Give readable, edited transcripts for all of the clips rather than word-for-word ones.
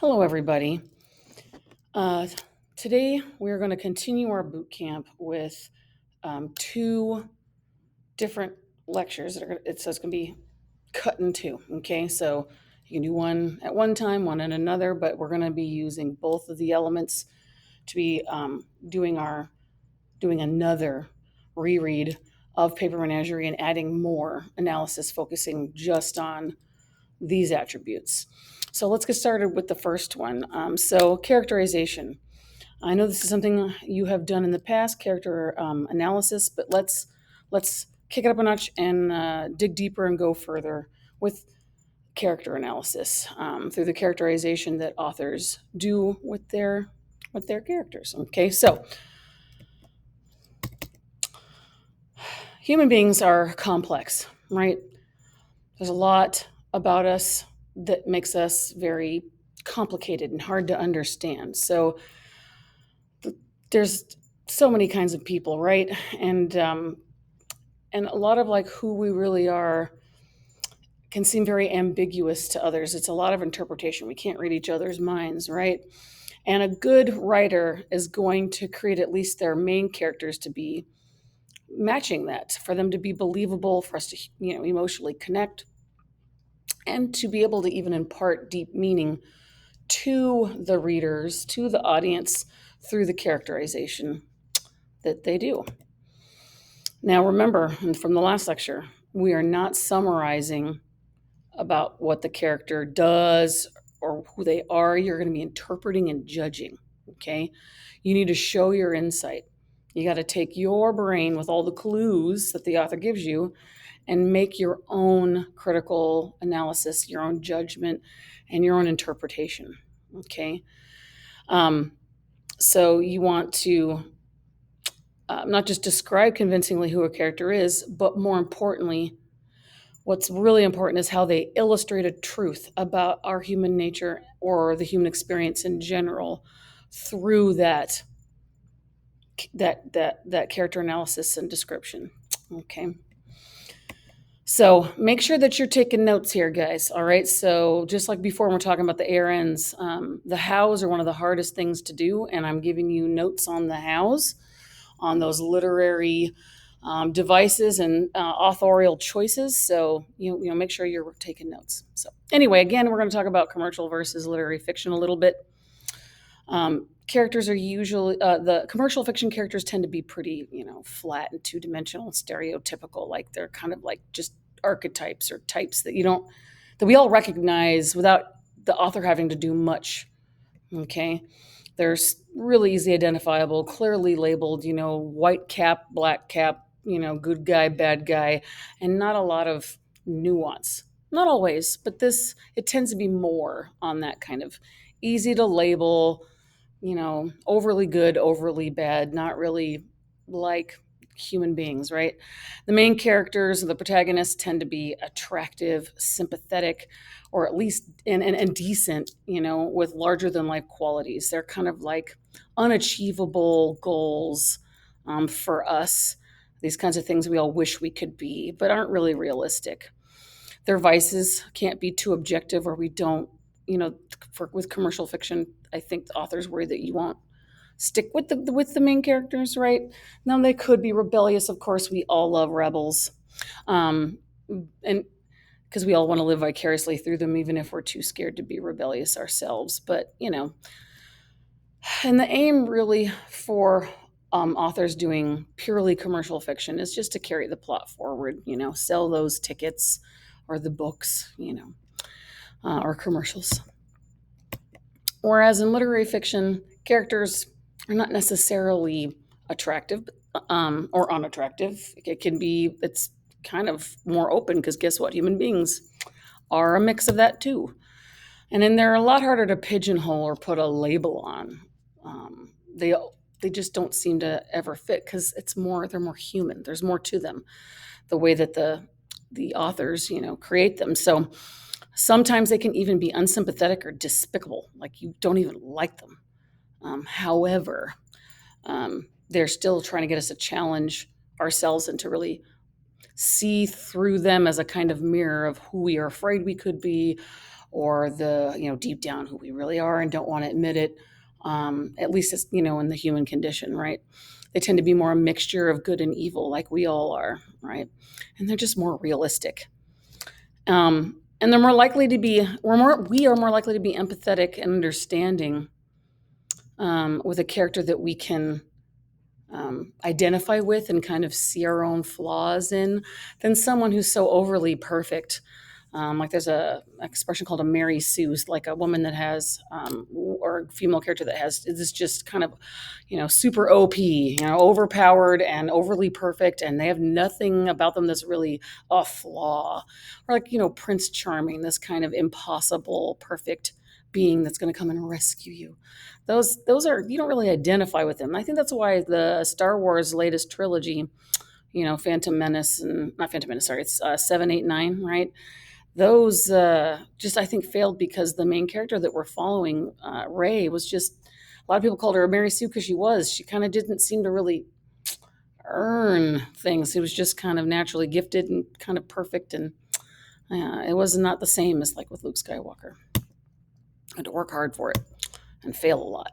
Hello, everybody. Uh, Today, we're going to continue our boot camp with two different lectures. It's going to be cut in two. Okay, so you can do one at one time, one at another, but we're going to be using both of the elements to be doing another reread of paper menagerie and adding more analysis, focusing just on these attributes. So let's get started with the first one. So characterization. I know this is something you have done in the past, character analysis, but let's kick it up a notch and dig deeper and go further with character analysis through the characterization that authors do with their characters. Okay, so human beings are complex, right? There's a lot about us that makes us very complicated and hard to understand. So there's so many kinds of people, right? And a lot of like who we really are can seem very ambiguous to others. It's a lot of interpretation. We can't read each other's minds, right? And a good writer is going to create at least their main characters to be matching that, for them to be believable, for us to emotionally connect, and to be able to even impart deep meaning to the readers, to the audience, through the characterization that they do. Now, remember, from the last lecture, we are not summarizing about what the character does or who they are. You're going to be interpreting and judging, okay? You need to show your insight. You got to take your brain with all the clues that the author gives you and make your own critical analysis, your own judgment, and your own interpretation, okay? So you want to not just describe convincingly who a character is, but more importantly, what's really important is how they illustrate a truth about our human nature or the human experience in general through that character analysis and description. Okay. So make sure that you're taking notes here, guys. All right. So just like before, when we're talking about the ARNs, the hows are one of the hardest things to do, and I'm giving you notes on the hows, on those literary devices and authorial choices. So make sure you're taking notes. So anyway, again, we're going to talk about commercial versus literary fiction a little bit. Characters are usually the commercial fiction characters tend to be pretty, flat and two-dimensional and stereotypical. Like they're kind of like just archetypes or types that we all recognize without the author having to do much. Okay, they're really easy identifiable, clearly labeled. White cap, black cap. Good guy, bad guy, and not a lot of nuance. Not always, but it tends to be more on that kind of easy to label, overly good, overly bad, not really like human beings, right? The main characters, the protagonists, tend to be attractive, sympathetic, or at least and decent, with larger than life qualities. They're kind of like unachievable goals for us. These kinds of things we all wish we could be, but aren't really realistic. Their vices can't be too objective, or we don't, with commercial fiction, I think the authors worry that you won't stick with the main characters, right? Now they could be rebellious. Of course, we all love rebels, and because we all want to live vicariously through them, even if we're too scared to be rebellious ourselves. But and the aim really for authors doing purely commercial fiction is just to carry the plot forward. Sell those tickets or the books, or commercials. Whereas in literary fiction, characters are not necessarily attractive or unattractive. It's kind of more open because guess what? Human beings are a mix of that too. And then they're a lot harder to pigeonhole or put a label on. They just don't seem to ever fit because they're more human. There's more to them, the way that the authors create them. So sometimes they can even be unsympathetic or despicable, like you don't even like them. However, they're still trying to get us to challenge ourselves and to really see through them as a kind of mirror of who we are afraid we could be, or the, deep down who we really are and don't want to admit it. At least it's, in the human condition, right? They tend to be more a mixture of good and evil, like we all are, right? And they're just more realistic. And they're more likely to be, we are more likely to be empathetic and understanding with a character that we can identify with and kind of see our own flaws in than someone who's so overly perfect. Like there's a expression called a Mary Sue, like a woman that has, or a female character that has this just kind of, super OP, overpowered and overly perfect, and they have nothing about them that's really a flaw. Or like, Prince Charming, this kind of impossible, perfect being that's going to come and rescue you. Those are, you don't really identify with them. I think that's why the Star Wars latest trilogy, Phantom Menace and not Phantom Menace, sorry, it's 7, 8, 9, right? Those just I think failed because the main character that we're following, Ray, was just a lot of people called her Mary Sue because she kind of didn't seem to really earn things. It was just kind of naturally gifted and kind of perfect, and it was not the same as like with Luke Skywalker. I had to work hard for it and fail a lot.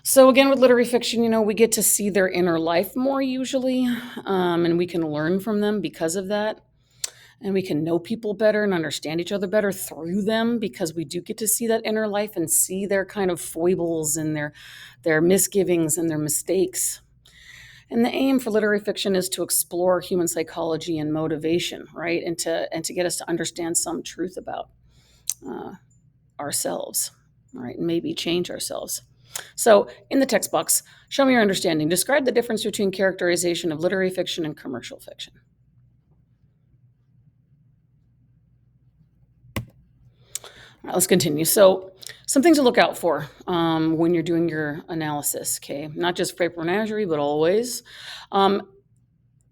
So again, with literary fiction, we get to see their inner life more usually, and we can learn from them because of that. And we can know people better and understand each other better through them because we do get to see that inner life and see their kind of foibles and their misgivings and their mistakes. And the aim for literary fiction is to explore human psychology and motivation, right? And to get us to understand some truth about ourselves, right? And maybe change ourselves. So, in the text box, show me your understanding. Describe the difference between characterization of literary fiction and commercial fiction. All right, let's continue. So, some things to look out for when you're doing your analysis, okay? Not just paper menagerie, but always.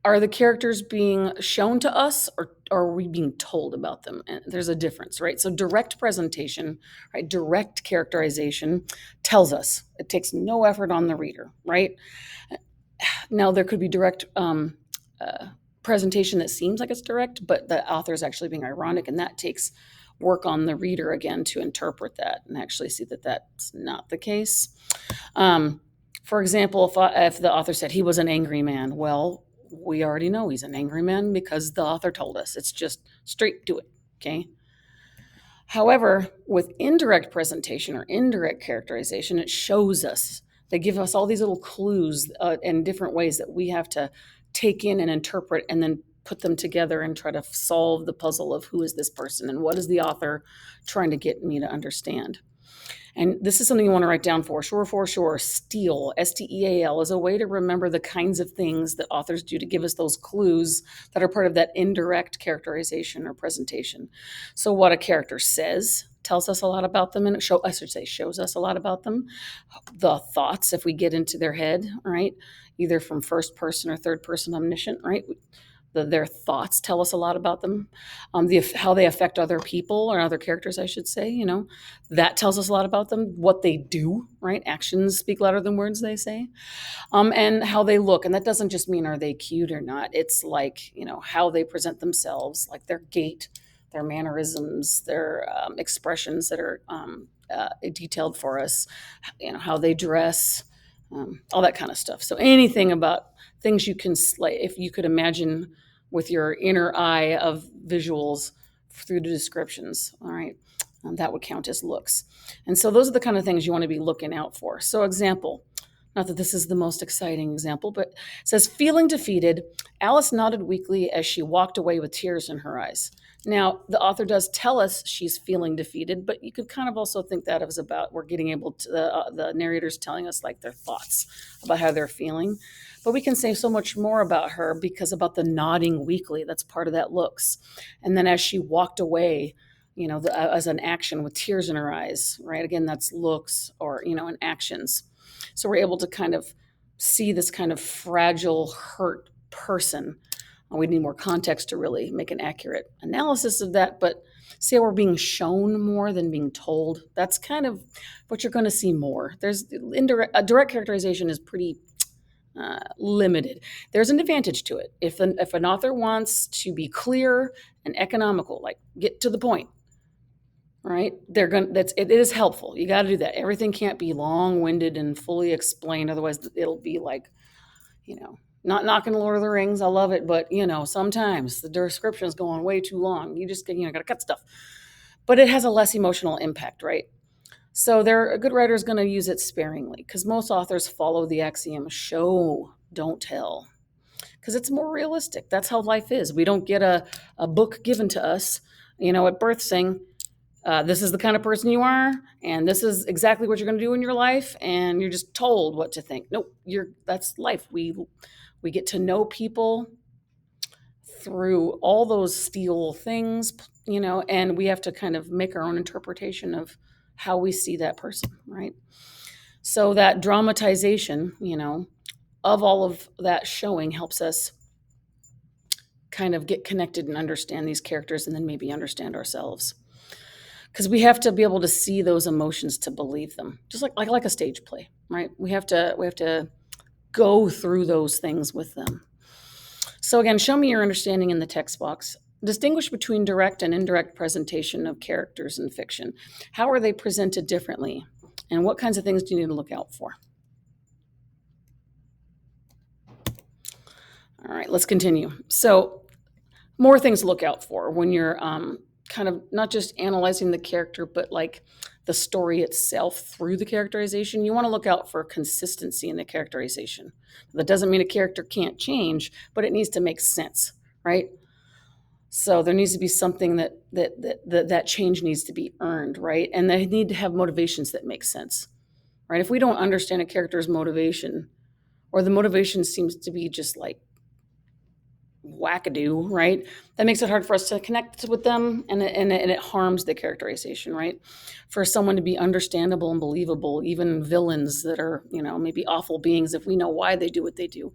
Are the characters being shown to us, or are we being told about them? And there's a difference, right? So, direct presentation, right? Direct characterization tells us. It takes no effort on the reader, right? Now, there could be direct presentation that seems like it's direct, but the author is actually being ironic, and that takes work on the reader again to interpret that and actually see that that's not the case. For example, if the author said he was an angry man, well, we already know he's an angry man because the author told us. It's just straight to it, okay? However, with indirect presentation or indirect characterization, it shows us. They give us all these little clues in different ways that we have to take in and interpret and then put them together and try to solve the puzzle of who is this person and what is the author trying to get me to understand. And this is something you want to write down for sure. STEAL, STEAL, is a way to remember the kinds of things that authors do to give us those clues that are part of that indirect characterization or presentation. So what a character says tells us a lot about them, and shows us a lot about them. The thoughts, if we get into their head, right? Either from first person or third person omniscient, right? Their thoughts tell us a lot about them. How they affect other people or other characters, I should say, that tells us a lot about them. What they do, right? Actions speak louder than words, they say. And how they look. And that doesn't just mean are they cute or not. It's like, how they present themselves, like their gait, their mannerisms, their expressions that are detailed for us, how they dress, all that kind of stuff. So anything about things you can, like, if you could imagine with your inner eye of visuals through the descriptions, all right, that would count as looks. And so those are the kind of things you want to be looking out for. So example, not that this is the most exciting example, but it says, feeling defeated, Alice nodded weakly as she walked away with tears in her eyes. Now, the author does tell us she's feeling defeated, but you could kind of also think that as about we're getting able to, the narrators telling us like their thoughts about how they're feeling. But we can say so much more about her because about the nodding weakly, that's part of that looks. And then as she walked away, as an action with tears in her eyes, right? Again, that's looks or, and actions. So we're able to kind of see this kind of fragile, hurt person. We need more context to really make an accurate analysis of that, but see how we're being shown more than being told. That's kind of what you're going to see more. Direct characterization is pretty limited. There's an advantage to it. If an author wants to be clear and economical, like get to the point, right? It is helpful. You got to do that. Everything can't be long-winded and fully explained, otherwise it'll be like, not knocking Lord of the Rings. I love it, but sometimes the description is going way too long. You just got to cut stuff. But it has a less emotional impact, right? So a good writer is going to use it sparingly because most authors follow the axiom show, don't tell, because it's more realistic. That's how life is. We don't get a book given to us, at birth saying, this is the kind of person you are, and this is exactly what you're going to do in your life, and you're just told what to think. Nope, that's life. We get to know people through all those steel things, and we have to kind of make our own interpretation of how we see that person, right? So that dramatization, of all of that showing helps us kind of get connected and understand these characters and then maybe understand ourselves. Because we have to be able to see those emotions to believe them, just like a stage play, right? We have to go through those things with them. So again, show me your understanding in the text box. Distinguish between direct and indirect presentation of characters in fiction. How are they presented differently? And what kinds of things do you need to look out for? All right, let's continue. So, more things to look out for when you're kind of not just analyzing the character, but like the story itself through the characterization. You want to look out for consistency in the characterization. That doesn't mean a character can't change, but it needs to make sense, right? So there needs to be something that change needs to be earned, right? And they need to have motivations that make sense, right? If we don't understand a character's motivation, or the motivation seems to be just like wackadoo, right? That makes it hard for us to connect with them, and it harms the characterization, right? For someone to be understandable and believable, even villains that are, maybe awful beings, if we know why they do what they do,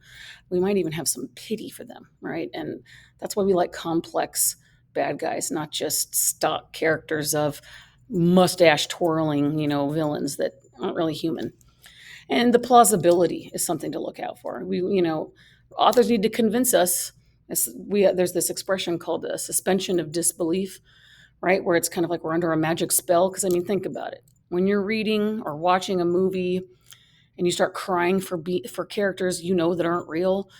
we might even have some pity for them, right? And that's why we like complex bad guys, not just stock characters of mustache twirling, villains that aren't really human. And the plausibility is something to look out for. Authors need to convince us. There's this expression called a suspension of disbelief, right? Where it's kind of like we're under a magic spell. Because think about it. When you're reading or watching a movie and you start crying for characters that aren't real,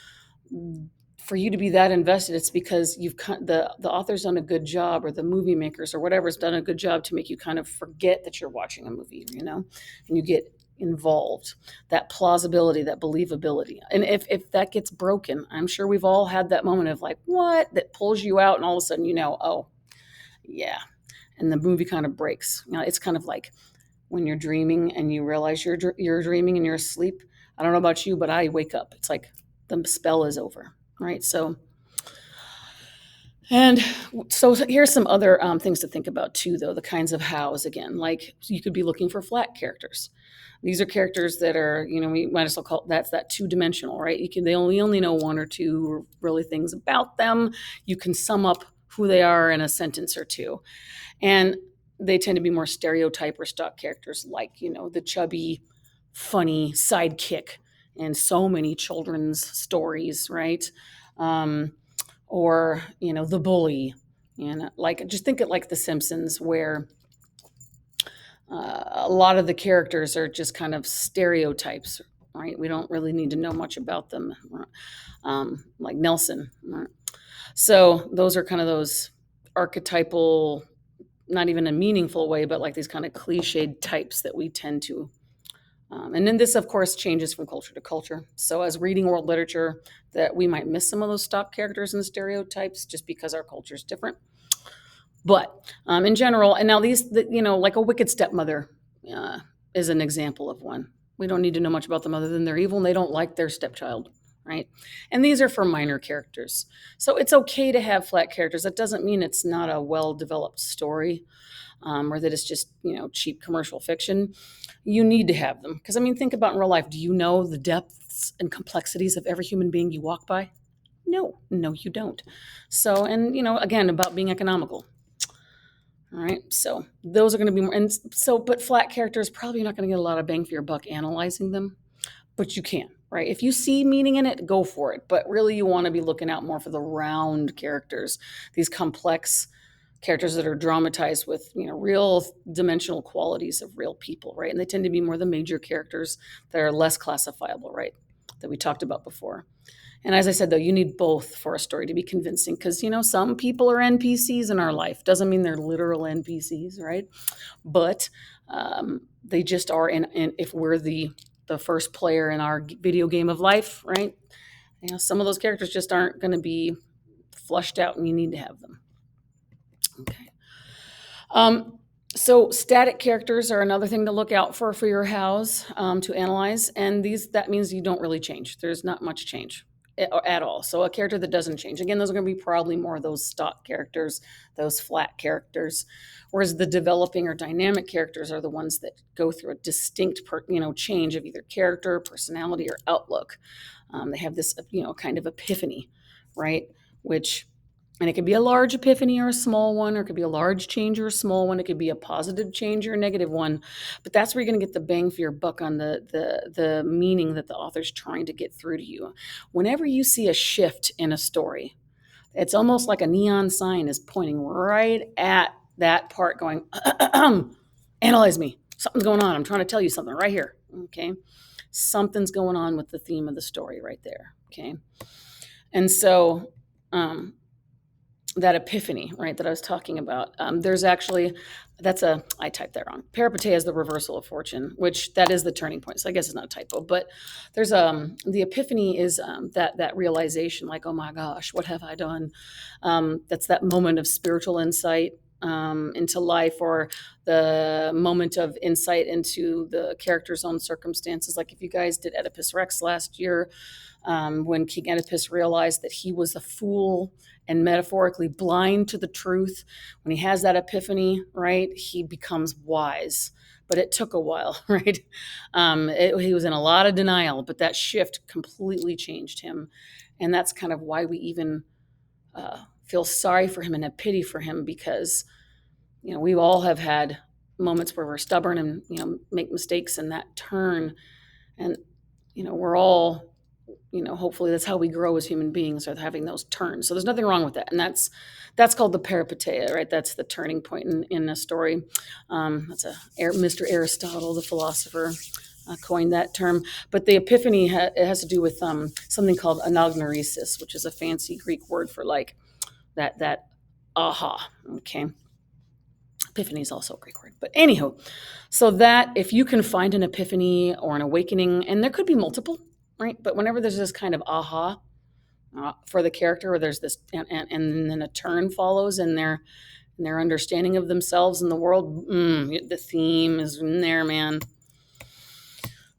for you to be that invested, it's because the author's done a good job, or the movie makers or whatever's done a good job to make you kind of forget that you're watching a movie, and you get involved. That plausibility, that believability. And if that gets broken, I'm sure we've all had that moment of like, what? That pulls you out, and all of a sudden oh, yeah. And the movie kind of breaks. It's kind of like when you're dreaming and you realize you're dreaming and you're asleep. I don't know about you, but I wake up. It's like the spell is over, right? And so here's some other things to think about too, though. The kinds of hows, again, like you could be looking for flat characters. These are characters that are, we might as well call that two-dimensional, right? They only know one or two really things about them. You can sum up who they are in a sentence or two. And they tend to be more stereotype or stock characters, like, the chubby, funny sidekick in so many children's stories, right? Or, the bully. Like, just think it like The Simpsons, where a lot of the characters are just kind of stereotypes, right? We don't really need to know much about them, like Nelson. So those are kind of those archetypal, not even a meaningful way, but like these kind of cliched types that we tend to. And then this, of course, changes from culture to culture. So as reading world literature, that we might miss some of those stock characters and stereotypes just because our culture is different. But in general, and now like a wicked stepmother is an example of one. We don't need to know much about them other than they're evil and they don't like their stepchild, right? And these are for minor characters. So it's okay to have flat characters. That doesn't mean it's not a well-developed story, or that it's just, cheap commercial fiction. You need to have them. Because, think about in real life. Do you know the depths and complexities of every human being you walk by? No, you don't. So, and, again, about being economical. All right, so those are going to be more, but flat characters, probably not going to get a lot of bang for your buck analyzing them, but you can, right? If you see meaning in it, go for it. But really, you want to be looking out more for the round characters, these complex, characters that are dramatized with, real dimensional qualities of real people, right? And they tend to be more the major characters that are less classifiable, right? That we talked about before. And as I said, though, you need both for a story to be convincing because, some people are NPCs in our life. Doesn't mean they're literal NPCs, right? But they just are. And if we're the first player in our video game of life, right? Some of those characters just aren't going to be flushed out, and you need to have them. Okay. So static characters are another thing to look out for your house to analyze, and that means you don't really change. There's not much change at all. So a character that doesn't change, again, those are going to be probably more of those stock characters, those flat characters, whereas the developing or dynamic characters are the ones that go through a distinct, change of either character, personality, or outlook. They have this, kind of epiphany, right? And it could be a large epiphany or a small one, or it could be a large change or a small one. It could be a positive change or a negative one. But that's where you're going to get the bang for your buck on the meaning that the author's trying to get through to you. Whenever you see a shift in a story, it's almost like a neon sign is pointing right at that part going, analyze me. Something's going on. I'm trying to tell you something right here. Okay. Something's going on with the theme of the story right there. Okay. And so, that epiphany, right, that I was talking about. There's actually, I typed that wrong. Peripeteia is the reversal of fortune, which that is the turning point. So I guess it's not a typo, but there's the epiphany is that realization, like, oh my gosh, what have I done? That's that moment of spiritual insight into life, or the moment of insight into the character's own circumstances. Like if you guys did Oedipus Rex last year, when King Oedipus realized that he was a fool and metaphorically blind to the truth, when he has that epiphany, right, he becomes wise. But it took a while, right? He was in a lot of denial, but that shift completely changed him. And that's kind of why we even feel sorry for him and have pity for him, because, we all have had moments where we're stubborn and, make mistakes, and that turn. And, we're all, hopefully that's how we grow as human beings, are having those turns. So there's nothing wrong with that. And that's called the peripeteia, right? That's the turning point in a story. Mr. Aristotle, the philosopher, coined that term. But the epiphany it has to do with something called anagnoresis, which is a fancy Greek word for like that aha. Okay. Epiphany is also a Greek word. But anywho, so that if you can find an epiphany or an awakening, and there could be multiple, right? But whenever there's this kind of aha for the character, or there's this, and then a turn follows in their understanding of themselves and the world, the theme is in there, man.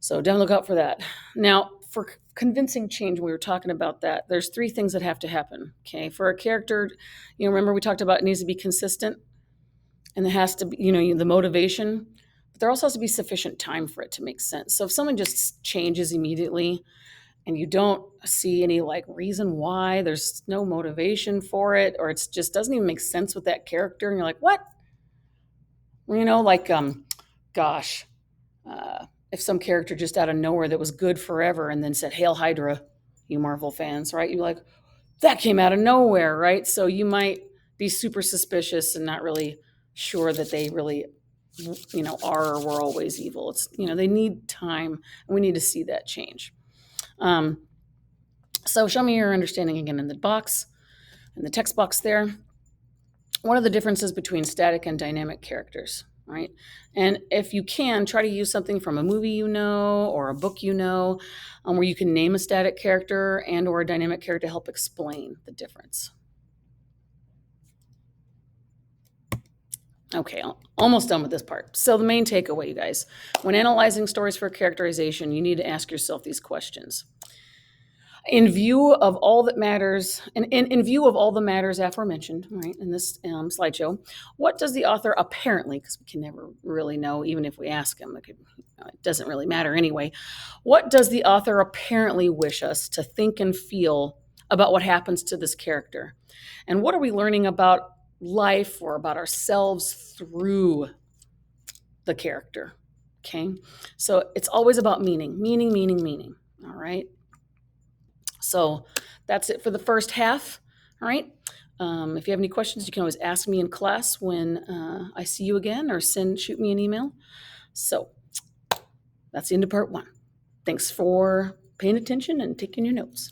So don't look out for that. Now, for convincing change, we were talking about that. There's 3 things that have to happen. Okay, for a character, remember we talked about it needs to be consistent, and there has to be, the motivation. But there also has to be sufficient time for it to make sense. So if someone just changes immediately, and you don't see any like reason why, there's no motivation for it, or it just doesn't even make sense with that character, and you're like, what? Gosh, if some character just out of nowhere that was good forever and then said, "Hail Hydra," you Marvel fans, right? You're like, that came out of nowhere, right? So you might be super suspicious and not really sure that they really, are or were always evil. It's, they need time, and we need to see that change. So show me your understanding again in the text box there. What are the differences between static and dynamic characters, right? And if you can, try to use something from a movie or a book where you can name a static character and or a dynamic character to help explain the difference. Okay, almost done with this part. So the main takeaway, you guys, when analyzing stories for characterization, you need to ask yourself these questions. In view of all that matters, and in view of all the matters aforementioned, right, in this slideshow, what does the author apparently, because we can never really know, even if we ask him, it doesn't really matter anyway. What does the author apparently wish us to think and feel about what happens to this character? And what are we learning about life or about ourselves through the character? Okay, so it's always about meaning. All right. So that's it for the first half. All right. If you have any questions, you can always ask me in class when I see you again, or shoot me an email. So that's the end of part one. Thanks for paying attention and taking your notes.